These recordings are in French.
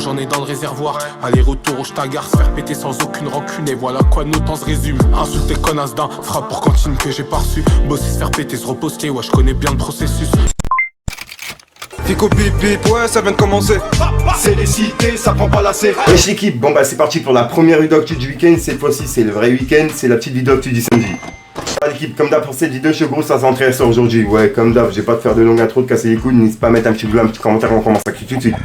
j'en ai dans le réservoir. Aller-retour au Stagar, se faire péter sans aucune rancune. Et voilà quoi nos temps se résume. Insulter connasse d'un frappe pour cantine que j'ai pas reçu. Bosser, se faire péter, se reposter, ouais je connais bien le processus. Fico bip bip, ouais ça vient de commencer. C'est les cités, ça prend pas la C. Wesh l'équipe, bon bah c'est parti pour la première vidéo actu du week-end. Cette fois-ci c'est le vrai week-end, c'est la petite vidéo actu du samedi. L'équipe, comme d'hab pour cette vidéo, je suis gros, ça s'intéresse aujourd'hui. Ouais, comme d'hab, je vais pas te faire de longue intro, de casser les couilles, n'hésite pas à mettre un petit bleu, un petit commentaire, on commence actu tout de suite.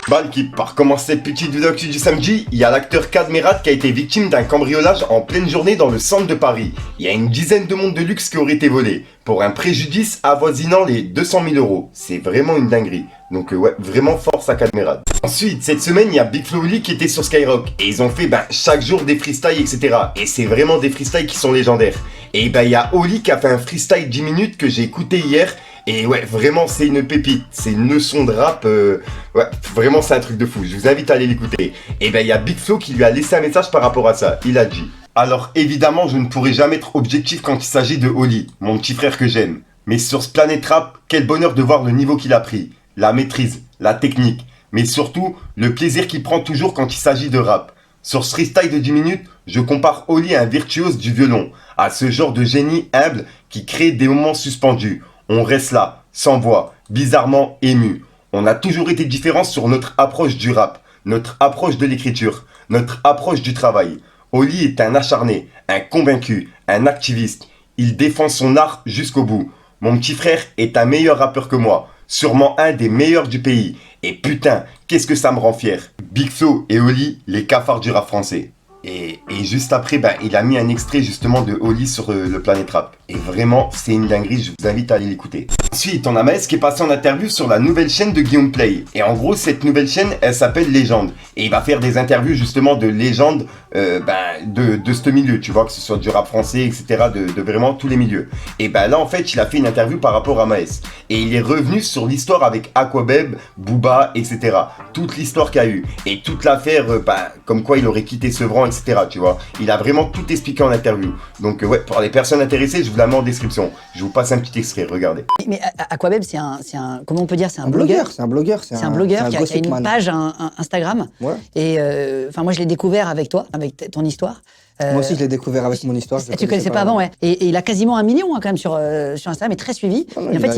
Bah l'équipe, pour commencer cette petite vidéo actu du samedi, il y a l'acteur Cadmerat qui a été victime d'un cambriolage en pleine journée dans le centre de Paris. Il y a une dizaine de montres de luxe qui auraient été volées, pour un préjudice avoisinant les 200 000 €. C'est vraiment une dinguerie. Donc ouais, vraiment force à Cadmerat. Ensuite, cette semaine, il y a Big Flo et Oli qui étaient sur Skyrock. Et ils ont fait chaque jour des freestyles, etc. Et c'est vraiment des freestyles qui sont légendaires. Et il y a Oli qui a fait un freestyle 10 minutes que j'ai écouté hier. Et ouais, vraiment, c'est une pépite. C'est une leçon de rap. Ouais, vraiment, c'est un truc de fou. Je vous invite à aller l'écouter. Et il y a Big Flo qui lui a laissé un message par rapport à ça. Il a dit: alors évidemment, je ne pourrai jamais être objectif quand il s'agit de Oli, mon petit frère que j'aime. Mais sur ce Planète Rap, quel bonheur de voir le niveau qu'il a pris. La maîtrise, la technique. Mais surtout, le plaisir qu'il prend toujours quand il s'agit de rap. Sur ce freestyle de 10 minutes, je compare Oli à un virtuose du violon, à ce genre de génie humble qui crée des moments suspendus. On reste là, sans voix, bizarrement ému. On a toujours été différents sur notre approche du rap, notre approche de l'écriture, notre approche du travail. Oli est un acharné, un convaincu, un activiste. Il défend son art jusqu'au bout. Mon petit frère est un meilleur rappeur que moi, sûrement un des meilleurs du pays. Et putain, qu'est-ce que ça me rend fier. Big Flo et Oli, les cafards du rap français. Et juste après, il a mis un extrait justement de Oli sur le Planète Rap. Et vraiment, c'est une dinguerie, je vous invite à aller l'écouter. Ensuite, on a Maes qui est passé en interview sur la nouvelle chaîne de Guillaume Play. Et en gros, cette nouvelle chaîne, elle s'appelle Légende. Et il va faire des interviews justement de légendes de ce milieu, tu vois, que ce soit du rap français, etc., de vraiment tous les milieux. Et là, en fait, il a fait une interview par rapport à Maes. Et il est revenu sur l'histoire avec Aquabeb, Booba, etc. Toute l'histoire qu'il y a eu. Et toute l'affaire, comme quoi il aurait quitté Sevran, etc., tu vois. Il a vraiment tout expliqué en interview. Donc ouais, pour les personnes intéressées, je vous la mets en description. Je vous passe un petit extrait, regardez. Mais Aquabeb, c'est un, comment on peut dire, c'est un blogueur. blogueur. C'est un blogueur. C'est un blogueur qui a une page Instagram. Ouais. Et moi, je l'ai découvert avec toi, avec ton histoire. Moi aussi, je l'ai découvert avec mon histoire. Tu connaissais pas avant, ouais. Et il a quasiment 1 million quand même sur Instagram, et très suivi. Oh non, et en fait,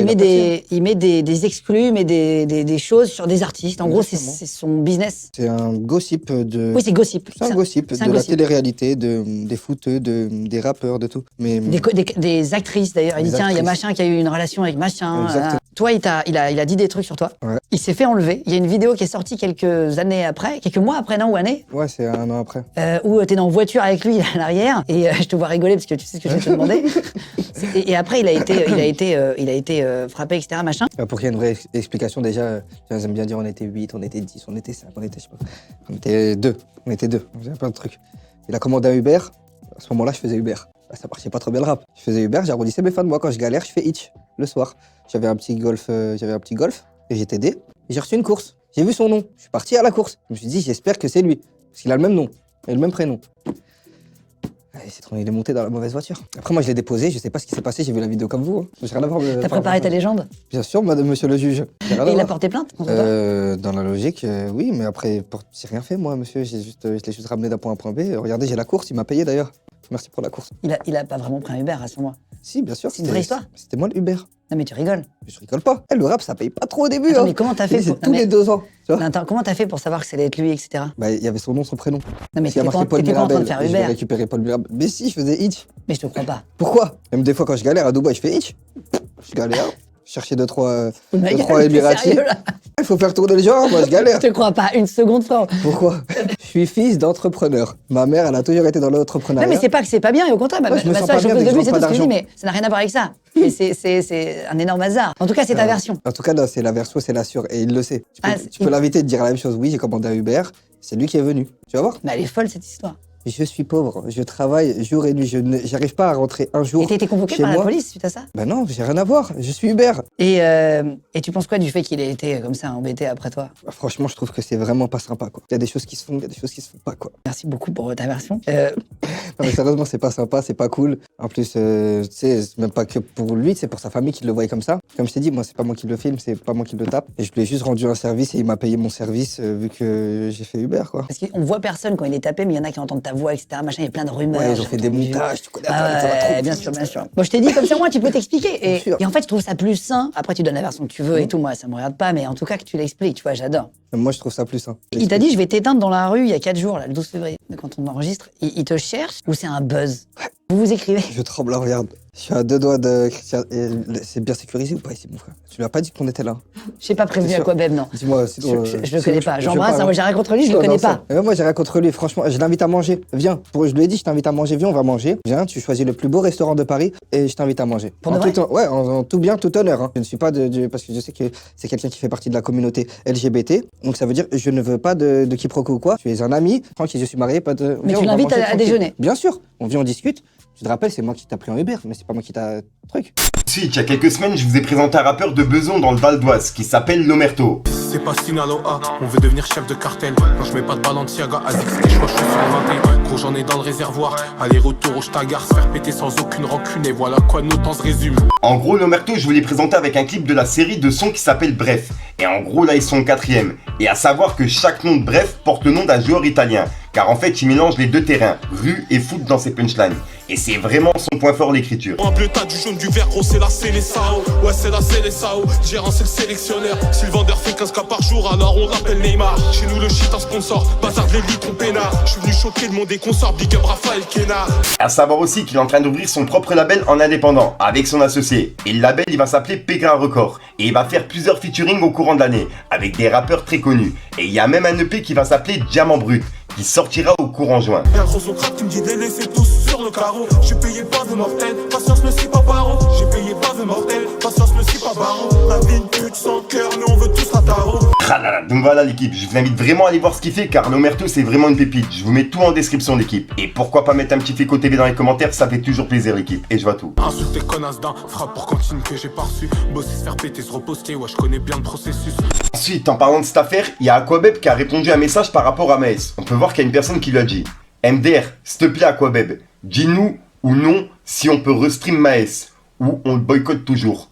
il met des exclus, mais des choses sur des artistes. En gros, c'est son business. C'est un gossip de. Oui, c'est gossip. C'est un gossip de la télé-réalité, des footeux, des rappeurs, de tout. Mais des actrices d'ailleurs. Il dit tiens, il y a machin qui a eu une relation avec machin. Toi, il a dit des trucs sur toi. Ouais. Il s'est fait enlever. Il y a une vidéo qui est sortie quelques mois après, non, ou années. Ouais, c'est 1 an après. Où t'es en voiture avec lui à l'arrière et je te vois rigoler parce que tu sais ce que je vais te demander. Et après, il a été frappé, etc. Machin. Pour qu'il y ait une vraie explication, déjà, j'aime bien dire on était 8, on était 10, on était 5, on était, je sais pas. On était 2. On faisait plein de trucs. Il a commandé un Uber. À ce moment-là, je faisais Uber. Ça marchait pas trop bien le rap. Je faisais Uber, j'arrondissais mes fins de mois. Quand je galère, je fais Hitch le soir. J'avais un petit golf et j'étais aidé. J'ai reçu une course. J'ai vu son nom. Je suis parti à la course. Je me suis dit, j'espère que c'est lui. Parce qu'il a le même nom et le même prénom. Il est monté dans la mauvaise voiture. Après, moi, je l'ai déposé. Je sais pas ce qui s'est passé. J'ai vu la vidéo comme vous. J'ai rien à voir. T'as préparé ta légende? Bien sûr, madame, monsieur le juge. Et il a porté plainte? Dans la logique, oui. Mais après, j'ai rien fait, moi, monsieur. Je l'ai juste ramené d'un point A à un point B. Regardez, j'ai la course. Il m'a payé, d'ailleurs. Merci pour la course. Il a pas vraiment pris un Uber à ce moment? Si, bien sûr. C'est une vraie histoire? C'était moi le Uber. Non, mais tu rigoles. Je rigole pas. Le rap, ça paye pas trop au début. Attends, mais comment t'as fait pour... tous les 2 ans. Comment t'as fait pour savoir que ça allait être lui, etc. Il y avait son nom, son prénom. Non, mais t'étais pas en train de faire Uber. J'ai récupéré Paul Mirabel. Mais si, je faisais Hitch. Mais je te crois pas. Pourquoi? Même des fois, quand je galère à Dubaï, je fais Hitch. Je galère. Je cherchais 2-3 Émiratis. Il faut faire tourner les gens, moi je galère. Je te crois pas, une seconde fois. Pourquoi? Je suis fils d'entrepreneur. Ma mère, elle a toujours été dans l'entrepreneuriat. Non, mais c'est pas que c'est pas bien, et au contraire, ma soeur, je de lui, c'est tout ce que je dis, mais ça n'a rien à voir avec ça. Mais c'est un énorme hasard. En tout cas, c'est ta version. En tout cas, non, c'est la version, c'est la sûre. Et il le sait. Tu peux l'inviter et te dire la même chose. Oui, j'ai commandé un Uber. C'est lui qui est venu. Tu vas voir? Mais elle est folle, cette histoire. Je suis pauvre, je travaille jour et nuit, j'arrive pas à rentrer un jour. Et t'as été convoqué chez par la moi. police suite à ça? Bah non, j'ai rien à voir, je suis Uber. Et tu penses quoi du fait qu'il ait été comme ça embêté après toi? Bah, franchement, je trouve que c'est vraiment pas sympa, quoi. Il y a des choses qui se font, il y a des choses qui se font pas, quoi. Merci beaucoup pour ta version. Non mais sérieusement, c'est pas sympa, c'est pas cool. En plus, tu sais, c'est même pas que pour lui, c'est pour sa famille qui le voyait comme ça. Comme je t'ai dit, moi, c'est pas moi qui le filme, c'est pas moi qui le tape. Et je lui ai juste rendu un service et il m'a payé mon service vu que j'ai fait Uber, quoi. Parce qu'on voit personne quand il est tapé, mais il y en a qui entendent ta voix, etc. Machin, il y a plein de rumeurs. Ouais, ils ont j'ai fait des entendu. montages, tu connais, Ah ça va trop ouais, vite. bien sûr, bien sûr. Bon, je t'ai dit, comme ça, moi, tu peux t'expliquer. Bien sûr. Et en fait, je trouve ça plus sain. Après, tu donnes la version que tu veux et tout. Moi, ça me regarde pas, mais en tout cas, que tu l'expliques, tu vois, j'adore. Moi, je trouve ça plus sain. Il t'a dit, je vais t'éteindre dans la rue il y a 4 jours, là, le 12 février, quand on enregistre. Il te cherche ou c'est un buzz? Vous vous écrivez? Je tremble, là, regarde. Je suis à 2 doigts de Christian. C'est bien sécurisé ou pas ici, mon frère? Tu lui as pas dit qu'on était là? Je sais pas prévenu à quoi, Beb, non. Dis-moi, sinon. Je le connais pas. J'embrasse, parle, moi, j'ai rien contre lui, je le connais pas. Moi, j'ai rien contre lui. Franchement, je l'invite à manger. Viens. Je lui ai dit, je t'invite à manger. Viens, on va manger. Viens, tu choisis le plus beau restaurant de Paris et je t'invite à manger. Pour de vrai? Ouais, en tout bien, tout honneur. Hein. Je ne suis pas parce que je sais que c'est quelqu'un qui fait partie de la communauté LGBT. Donc ça veut dire, je ne veux pas de quiproquo ou quoi. Tu es un ami. Tranquille, je suis marié, pas de. Mais Viens, tu on va l'invites manger à tranquille. déjeuner? Bien sûr. On vient, on discute. Tu te rappelles, c'est moi qui t'ai pris en Uber, mais c'est pas moi qui t'a truc. Ensuite, il y a quelques semaines, je vous ai présenté un rappeur de Beson dans le Val d'Oise qui s'appelle Lomerto. C'est pas Sinaloa, on veut devenir chef de cartel. Non, je mets pas de Balenciaga, Azix, des choix, je suis sur le 21. Gros, j'en ai dans le réservoir. Aller-retour au Stagar, se faire péter sans aucune rancune. Et voilà quoi nos temps se résument. En gros, Lomerto, je vous l'ai présenté avec un clip de la série de sons qui s'appelle Bref. Et en gros, là, ils sont au 4ème. Et à savoir que chaque nom de Bref porte le nom d'un joueur italien. Car en fait, il mélange les deux terrains, rue et foot dans ses punchlines. Et c'est vraiment son point fort, l'écriture. Un bleu, t'as du jaune, du vert, gros, c'est la Célessao. Ouais, c'est la Célessao. Gérant, c'est le sélectionneur. Si le vendeur fait 15 cas par jour, alors on l'appelle Neymar. Chez nous, le shit, un sponsor. Bazar de l'élite, on peinard. Je suis venu choquer le monde des consorts. Big up Raphaël Kenard. À savoir aussi qu'il est en train d'ouvrir son propre label en indépendant, avec son associé. Et le label, il va s'appeler Pegra Record. Et il va faire plusieurs featuring au courant de l'année, avec des rappeurs très connus. Et il y a même un EP qui va s'appeler Diamant Brut, qui sortira au courant juin. Y'a gros socrate qui me dit de les laisser tous sur le carreau. J'ai payé pas de mortel, patience ne suit pas paro. J'ai payé pas de mortel, patience ne suit pas paro. La vie une pute sans cœur, nous on veut tous la tarot. Ah là là, donc voilà l'équipe, je vous invite vraiment à aller voir ce qu'il fait car Lomerto c'est vraiment une pépite. Je vous mets tout en description l'équipe. Et pourquoi pas mettre un petit Féco TV dans les commentaires, ça fait toujours plaisir l'équipe. Et je vois tout. Insulter connasse d'un, frappe pour cantine que j'ai pas reçu. Bosser, se faire péter, se reposter, ouais je connais bien le processus. Ensuite, en parlant de cette affaire, il y a Aquabeb qui a répondu à un message par rapport à Maes. On peut voir qu'il y a une personne qui lui a dit MDR, s'il te plaît Aquabeb, dis-nous ou non si on peut restream Maes ou on le boycotte toujours.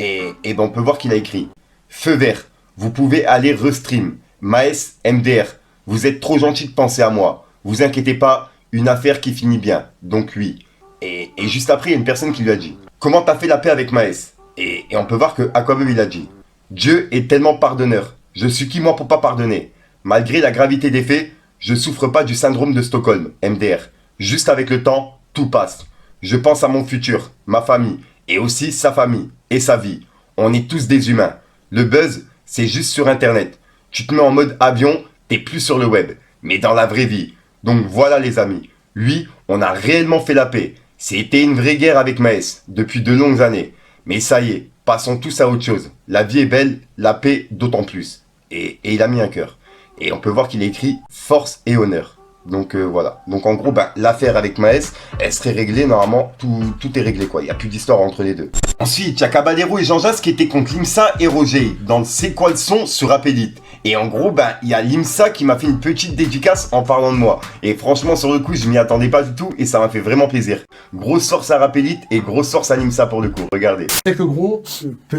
Et ben on peut voir qu'il a écrit Feu vert, vous pouvez aller restream. Maes, MDR, vous êtes trop gentil de penser à moi. Vous inquiétez pas, une affaire qui finit bien. Donc oui. Et juste après, il y a une personne qui lui a dit comment t'as fait la paix avec Maes et on peut voir que Aquabeb il a dit Dieu est tellement pardonneur. Je suis qui moi pour pas pardonner? Malgré la gravité des faits, je souffre pas du syndrome de Stockholm, MDR. Juste avec le temps, tout passe. Je pense à mon futur, ma famille, et aussi sa famille et sa vie. On est tous des humains. Le buzz, c'est juste sur internet. Tu te mets en mode avion, t'es plus sur le web, mais dans la vraie vie. Donc voilà les amis. Lui, on a réellement fait la paix. C'était une vraie guerre avec Maes, depuis de longues années. Mais ça y est, passons tous à autre chose. La vie est belle, la paix d'autant plus. Et il a mis un cœur. Et on peut voir qu'il a écrit force et honneur. Donc voilà. Donc en gros, l'affaire avec Maes, elle serait réglée. Normalement, tout est réglé quoi. Il n'y a plus d'histoire entre les deux. Ensuite, il y a Caballero et Jean Jas qui étaient contre Limsa et Roger dans le C'est quoi le son sur Rap Elite. Et en gros, il y a Limsa qui m'a fait une petite dédicace en parlant de moi. Et franchement, sur le coup, je m'y attendais pas du tout et ça m'a fait vraiment plaisir. Grosse force à Rap Elite et grosse force à Limsa pour le coup. Regardez. C'est que gros,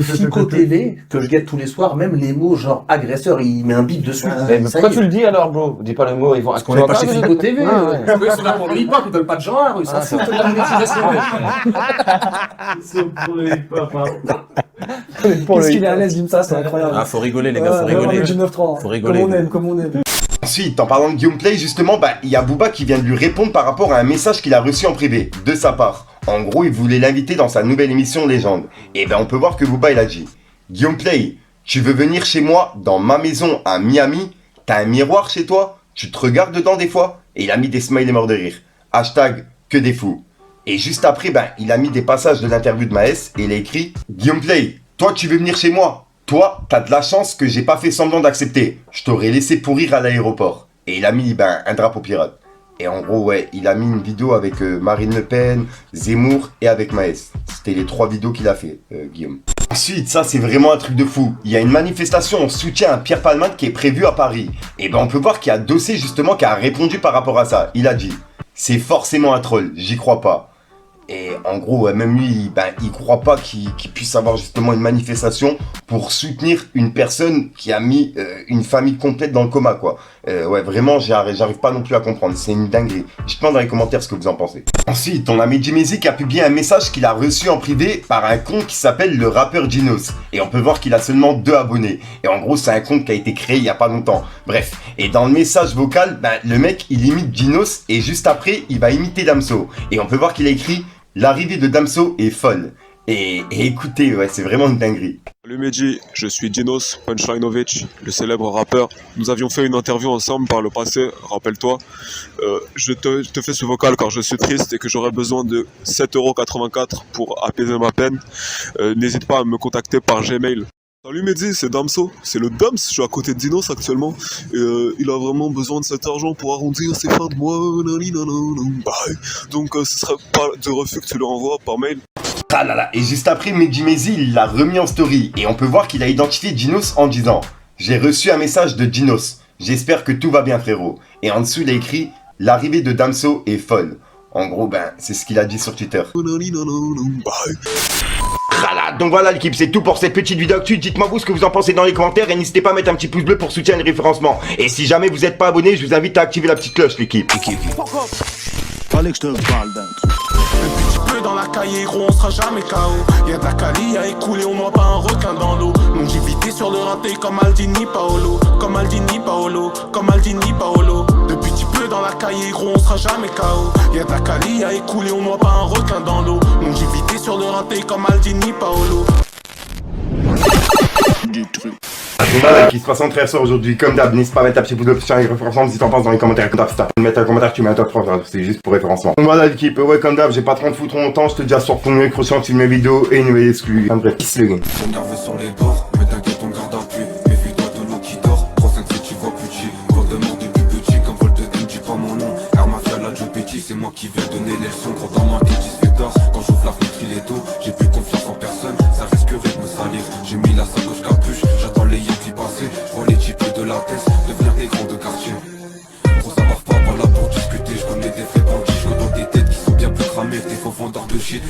Fico TV, que je guette tous les soirs, même les mots genre agresseur, il met un bip dessus. Mais pourquoi tu le dis alors, bro? Dis pas le mot, ils vont. Parce qu'on est pas chez Fico TV. Ah, ouais. C'est là pour le hip-hop, ils veulent pas de genre, ils s'en foutent de la monétisation. C'est pour le hip-hop, Qu'est-ce qu'il est à l'aise, Limsa, c'est incroyable. Ah, faut rigoler, les gars, faut rigoler. Faut rigoler. Comme on aime. Ensuite, en parlant de gameplay, justement, il y a Booba qui vient de lui répondre par rapport à un message qu'il a reçu en privé, de sa part. En gros, il voulait l'inviter dans sa nouvelle émission Légende. Et on peut voir que Booba, il a dit Gameplay, tu veux venir chez moi, dans ma maison à Miami? T'as un miroir chez toi? Tu te regardes dedans des fois? Et il a mis des smileys morts de rire. Hashtag que des fous. Et juste après, il a mis des passages de l'interview de Maes et il a écrit Gameplay, toi tu veux venir chez moi? Toi, t'as de la chance que j'ai pas fait semblant d'accepter. Je t'aurais laissé pourrir à l'aéroport. Et il a mis un drapeau pirate. Et en gros, ouais, il a mis une vidéo avec Marine Le Pen, Zemmour et avec Maës. C'était les 3 vidéos qu'il a fait, Guillaume. Ensuite, ça c'est vraiment un truc de fou. Il y a une manifestation en soutien à Pierre Palmade qui est prévue à Paris. Et ben on peut voir qu'il y a Dossé justement qui a répondu par rapport à ça. Il a dit, c'est forcément un troll, j'y crois pas. Et en gros, ouais, même lui, il croit pas qu'il puisse avoir justement une manifestation pour soutenir une personne qui a mis une famille complète dans le coma, quoi. Ouais, vraiment, j'arrive pas non plus à comprendre. C'est une dinguerie. Dites-moi dans les commentaires ce que vous en pensez. Ensuite, on a Mehdi Maizi qui a publié un message qu'il a reçu en privé par un compte qui s'appelle le rappeur Dinos. Et on peut voir qu'il a seulement 2 abonnés. Et en gros, c'est un compte qui a été créé il y a pas longtemps. Bref. Et dans le message vocal, le mec, il imite Dinos et juste après, il va imiter Damso. Et on peut voir qu'il a écrit l'arrivée de Damso est folle. Et écoutez, ouais, c'est vraiment une dinguerie. Salut Mehdi, je suis Dinos Punchlineovich, le célèbre rappeur. Nous avions fait une interview ensemble par le passé, rappelle-toi. Je te fais ce vocal car je suis triste et que j'aurais besoin de 7,84€ pour apaiser ma peine. N'hésite pas à me contacter par Gmail. Salut Mehdi, c'est Damso, c'est le Dams, je suis à côté de Dinos actuellement. Et il a vraiment besoin de cet argent pour arrondir ses fins de mois. Donc ce serait pas de refus que tu le renvoies par mail. Ah là là, et juste après, Mehdi Maizi, il l'a remis en story. Et on peut voir qu'il a identifié Dinos en disant « J'ai reçu un message de Dinos. J'espère que tout va bien frérot. » Et en dessous, il a écrit « L'arrivée de Damso est folle. » En gros, c'est ce qu'il a dit sur Twitter. Donc voilà l'équipe, c'est tout pour cette petite vidéo actu. Dites-moi vous ce que vous en pensez dans les commentaires et n'hésitez pas à mettre un petit pouce bleu pour soutenir le référencement. Et si jamais vous n'êtes pas abonné, je vous invite à activer la petite cloche l'équipe. Fallait que je te parle d'un truc. Un petit peu dans la cahier, gros, on sera jamais KO. Y'a de la Cali à écouler, on noie pas un requin dans l'eau. Longévité sur le raté comme Aldini Paolo. Comme Aldini Paolo, comme Aldini Paolo. Depuis petit peu dans la cahier, gros, on sera jamais KO. Y'a de la Cali à écouler, on noie pas un requin dans l'eau. Longévité sur le raté comme Aldini Paolo. Du truc. Voilà qui se passe en très soir aujourd'hui, comme d'hab, n'hésite pas à mettre un petit pouce bleu sur les référencements si t'en penses dans les commentaires. Comme d'hab, si t'as pas mettre un commentaire, tu mets un top 3, c'est juste pour référencement. Donc voilà l'équipe, ouais comme d'hab, j'ai pas 30 foutre longtemps, je te dis à sur ton mieux croissant sur mes vidéos et une nouvelle exclue. En bref, peace le game. Ton nerveux sur les bords, mais t'inquiète on garde appui. Méfie-toi de l'eau qui dort, 3-5 tu vois plus petit. Code de mort depuis petit, comme vol de M, dis pas mon nom. Air Mafia la Joe Petit, c'est moi qui vais donner les leçons. Gros dans moi qui fait tort, quand j'ouvre la fenêtre il est tôt. J'ai plus confiance en personne, ça risquerait de me salir. J'ai mis la sacoche capuche, j'attends les Yankees passer. Je vois les types de la tête, devenir des grands de quartier. Gros ça marche pas là pour discuter, je connais des faits bandits. Je dans des têtes qui sont bien plus cramées, des faux vendeurs de shit.